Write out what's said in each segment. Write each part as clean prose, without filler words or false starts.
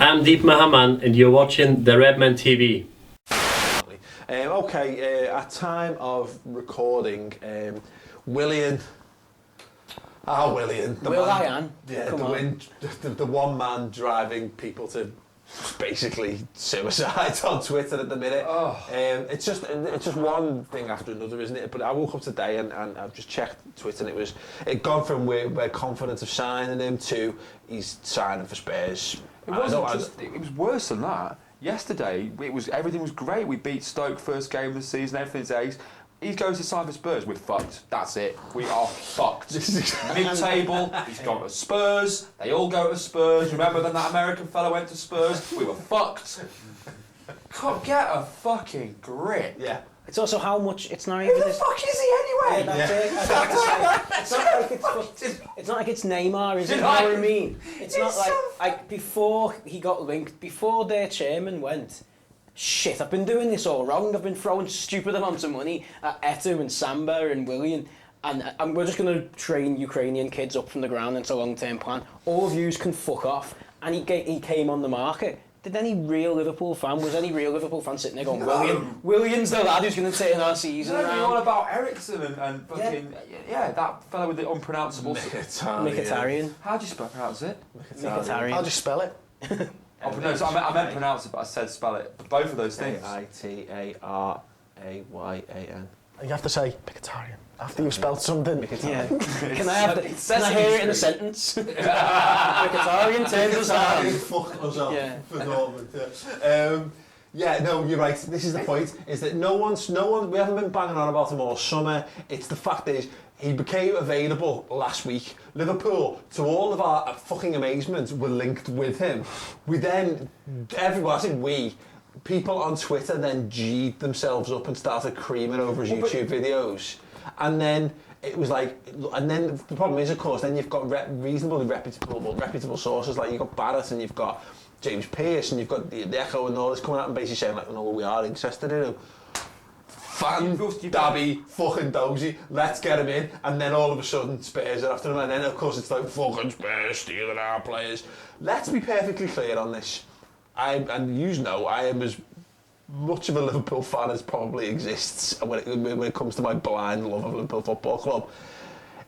I'm Deep Mahaman and you're watching the Redmen TV. At time of recording, Willian, Willian, the one man driving people to basically suicide on Twitter at the minute. It's just one thing after another, isn't it? But I woke up today and I've just checked Twitter and it gone from we're confident of signing him to he's signing for Spurs. It was worse than that. Yesterday, everything was great. We beat Stoke first game of the season. Everything's ace. He goes to sign for Spurs. We're fucked. That's it. We are fucked. Mid-table. He's gone to Spurs. They all go to Spurs. Remember when that American fella went to Spurs? We were fucked. Can't get a fucking grip. Yeah. It's also how much. It's not even. Who the fuck is he anyway? Yeah, that's it. It's not like it's Neymar, is it? You know what I mean? It's not like before he got linked, before their chairman went. Shit, I've been doing this all wrong. I've been throwing stupid amounts of money at Etu and Samba and Willian, and we're just going to train Ukrainian kids up from the ground into a long-term plan. All of yous can fuck off. And he came on the market. Was any real Liverpool fan sitting there going, Willian's the lad who's going to turn our season around? All about Ericsson and fucking that fella with the unpronounceable Mkhitaryan. How do you pronounce it? Mkhitaryan. I'll just spell it. I meant pronounce it, but I said spell it. Both of those things. Mkhitaryan. You have to say Mkhitaryan after you've spelled something. Yeah. Can I hear it in a sentence? Mkhitaryan turns us down. Fuck us up for Dortmund. No, you're right. This is the point. Is that no one. We haven't been banging on about him all summer. It's the fact is he became available last week. Liverpool, to all of our fucking amazement, were linked with him. We then, people on Twitter then G'd themselves up and started creaming over his YouTube videos. And then it was like, and then the problem is, of course, then you've got reasonably reputable sources, like you've got Barrett and you've got James Pearce and you've got the Echo and all this coming out and basically saying, like, no, we are interested in him. Dabby, fucking dozy, let's get him in. And then all of a sudden, Spurs are after him. And then, of course, it's like, fucking Spurs stealing our players. Let's be perfectly clear on this. I am as much of a Liverpool fan as probably exists when it comes to my blind love of Liverpool Football Club.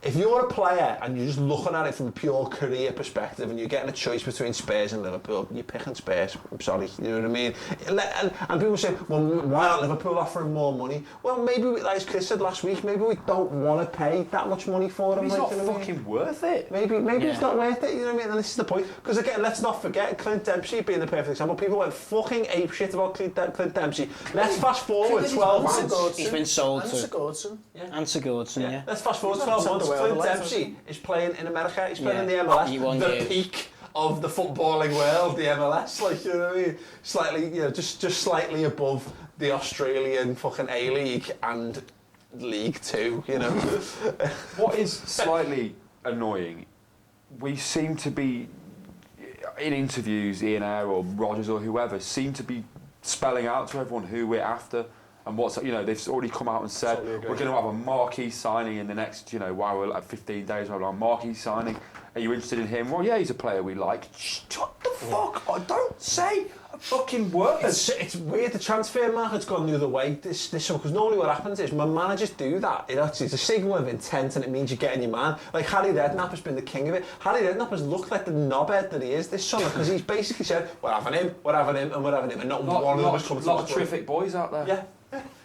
If you're a player and you're just looking at it from a pure career perspective and you're getting a choice between Spurs and Liverpool, you're picking Spurs. I'm sorry, you know what I mean? And people say, well, why aren't Liverpool offering more money? Well, maybe, like as Chris said last week, maybe we don't want to pay that much money for him. He's not fucking worth it. Maybe it's not worth it, you know what I mean? And this is the point. Because again, let's not forget, Clint Dempsey being the perfect example. People went fucking apeshit about Clint Dempsey. Let's fast forward 12 months. He's been sold to... And Sigurdsson, yeah. Let's fast forward 12 months. Clint Dempsey is playing in America. He's playing in the MLS. The peak of the footballing world, the MLS. Like, you know what I mean? Slightly, just slightly above the Australian fucking A-League and League Two, you know. What is slightly annoying, we seem to be, in interviews, Ian Ayre or Rodgers or whoever, seem to be spelling out to everyone who we're after. And they've already come out and said, we're going to have a Marquee signing in the next, while we're like 15 days, we'll have a Marquee signing. Are you interested in him? Well, yeah, he's a player we like. Shut the fuck up. Don't say a fucking word. It's weird, the transfer market's gone the other way this summer, because normally what happens is when managers do that, it's a signal of intent and it means you're getting your man. Like Harry Redknapp has been the king of it. Harry Redknapp has looked like the knobhead that he is this summer, because he's basically said, we're having him, and not one of them has come to us. A lot of terrific boys out there. Yeah.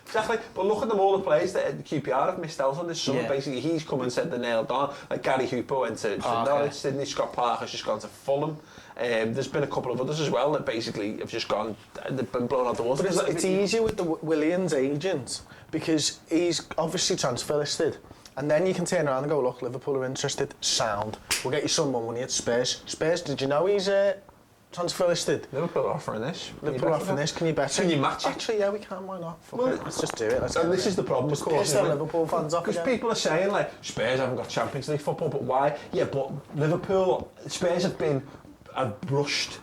Exactly, but look at them all the players that the QPR have missed out on this summer. Yeah. Basically, he's come and said the nail down. Like Gary Hooper went to Norwich, Sydney. Scott Parker's just gone to Fulham. There's been a couple of others as well that basically have just gone. They've been blown out the water. But it's easier with the Willian's agent because he's obviously transfer listed. And then you can turn around and go, look, Liverpool are interested. Sound. We'll get you some more money at Spurs. Spurs, did you know he's transfer listed? Liverpool are offering this. Liverpool are offering this. Can you bet it? Can you match it? Actually, yeah, we can. Why not? Let's just do it. And this is the problem, of course. Piss Liverpool fans off. Because people are saying, like, Spurs haven't got Champions League football, but why? Yeah, but Spurs have brushed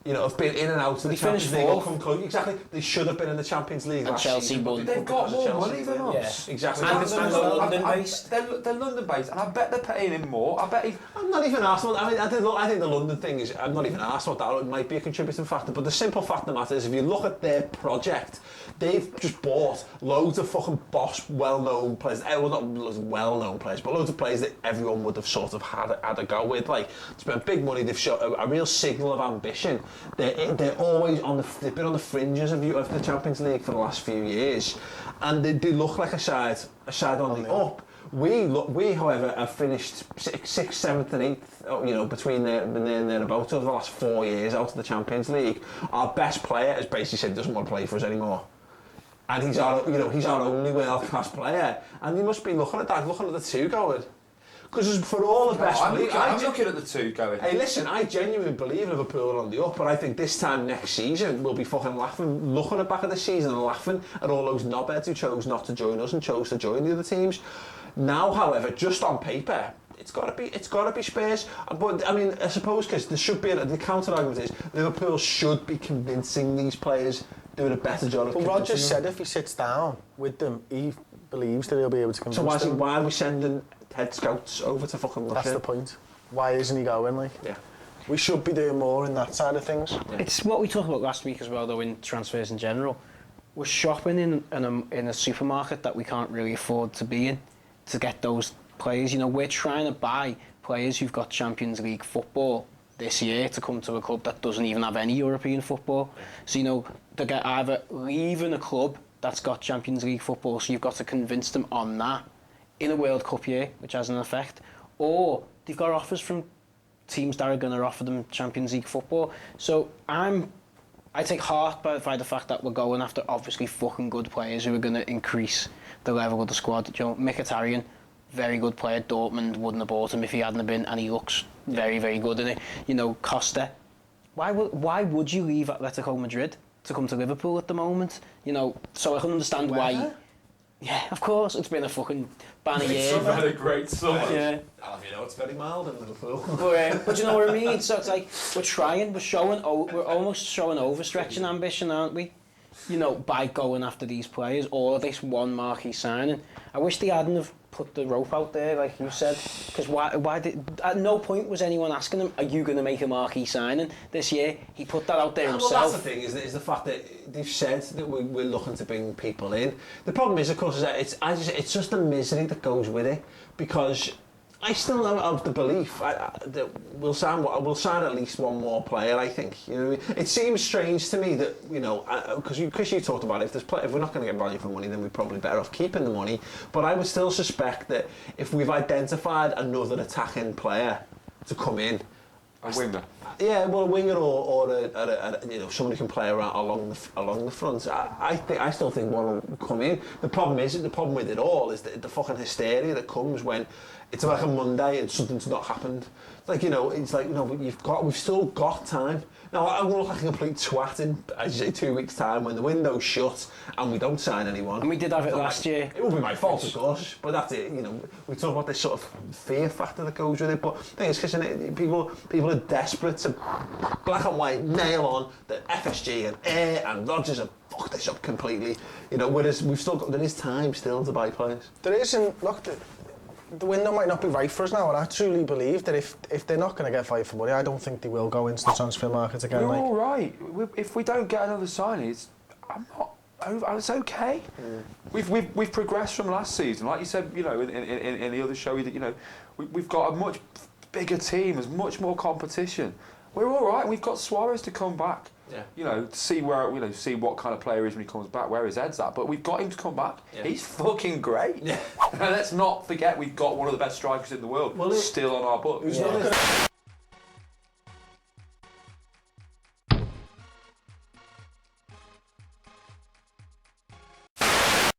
you know, have been in and out of the They Champions finished League. Or fourth. come close. Exactly. They should have been in the Champions League And last Chelsea season. won. They've got more money than us. Yeah. Exactly. And they're London-based. They're London-based, and I bet they're paying him more. I bet I'm not even asked about. I mean, I think the London thing is. I'm not even asked about that. It might be a contributing factor, but the simple fact of the matter is, if you look at their project, they've just bought loads of fucking boss, well-known players. Well, not loads of well-known players, but loads of players that everyone would have sort of had a go with. Like, spent big money. They've shown a real signal of ambition. They're always on the. They've been on the fringes of the Champions League for the last few years, and they look like a side on the up. We, however, have finished 6th, 7th and 8th, you know, between there and thereabouts over the last 4 years out of the Champions League. Our best player has basically said he doesn't want to play for us anymore. And he's our only world-class player. And you must be looking at the two going. Because for all the best... I'm looking at the two going. Hey, listen, I genuinely believe Liverpool are on the up, but I think this time next season we'll be fucking laughing, looking at back at the season and laughing at all those knobheads who chose not to join us and chose to join the other teams. Now, however, just on paper, it's got to be Spurs. But I mean, I suppose because there should be the counter argument is Liverpool should be convincing these players, doing a better job. Well, Roger said if he sits down with them, he believes that he'll be able to convince them. So why are we sending head scouts over to fucking Russia? That's the point. Why isn't he going? Like, yeah, we should be doing more in that side of things. Yeah. It's what we talked about last week as well, though, in transfers in general. We're shopping in a supermarket that we can't really afford to be in to get those players. You know, we're trying to buy players who've got Champions League football this year to come to a club that doesn't even have any European football. So, you know, they get either leaving a club that's got Champions League football, so you've got to convince them on that in a World Cup year, which has an effect, or they've got offers from teams that are going to offer them Champions League football. So I take heart by the fact that we're going after obviously fucking good players who are going to increase the level of the squad. You know, Mkhitaryan, very good player. Dortmund wouldn't have bought him if he hadn't have been, and he looks very, very good in it. You know, Costa. Why would you leave Atletico Madrid to come to Liverpool at the moment? You know, so I can understand why. Yeah, of course. It's been a fucking banner year. It's had a great summer. Yeah. You know, it's very mild in Liverpool. But you know what I mean? So it's like we're trying, we're almost showing overstretching ambition, aren't we? You know, by going after these players or this one marquee signing. I wish they hadn't have put the rope out there, like you said, because why did at no point was anyone asking him, are you going to make a marquee signing this year? He put that out there himself. Well, that's the thing, is the fact that they've said that we're looking to bring people in. The problem is, of course, is that it's just the misery that goes with it, because I still am of the belief that we'll sign at least one more player. I think, you know, it seems strange to me that, you know, because you talked about it, if we're not going to get value for money, then we're probably better off keeping the money. But I would still suspect that if we've identified another attacking player to come in, a winger. Yeah, well, a winger or a you know, somebody can play around along the front. I still think one will come in. The problem with it all is the fucking hysteria that comes when it's like a Monday and something's not happened. Like, you know, it's like, you know, we've still got time. Now, I won't look like a complete twat in, as you say, 2 weeks' time when the window's shut and we don't sign anyone. And we did have it last year. It won't be my fault, of course, but that's it. You know, we talk about this sort of fear factor that goes with it, but the thing is, because people are desperate to black and white nail on that FSG and Air and Rodgers have fucked this up completely. You know, whereas there is time still to buy players. There is, and look, the window might not be right for us now, and I truly believe that if they're not going to get value for money, I don't think they will go into the transfer market again. We're all right. If we don't get another signing, it's okay. We've progressed from last season, like you said. You know, in the other show, you know, we've got a much bigger team. There's much more competition. We're all right. We've got Suarez to come back. Yeah. You know, to see what kind of player he is when he comes back, where his head's at. But we've got him to come back. Yeah. He's fucking great. Yeah. Let's not forget we've got one of the best strikers in the world still on our books.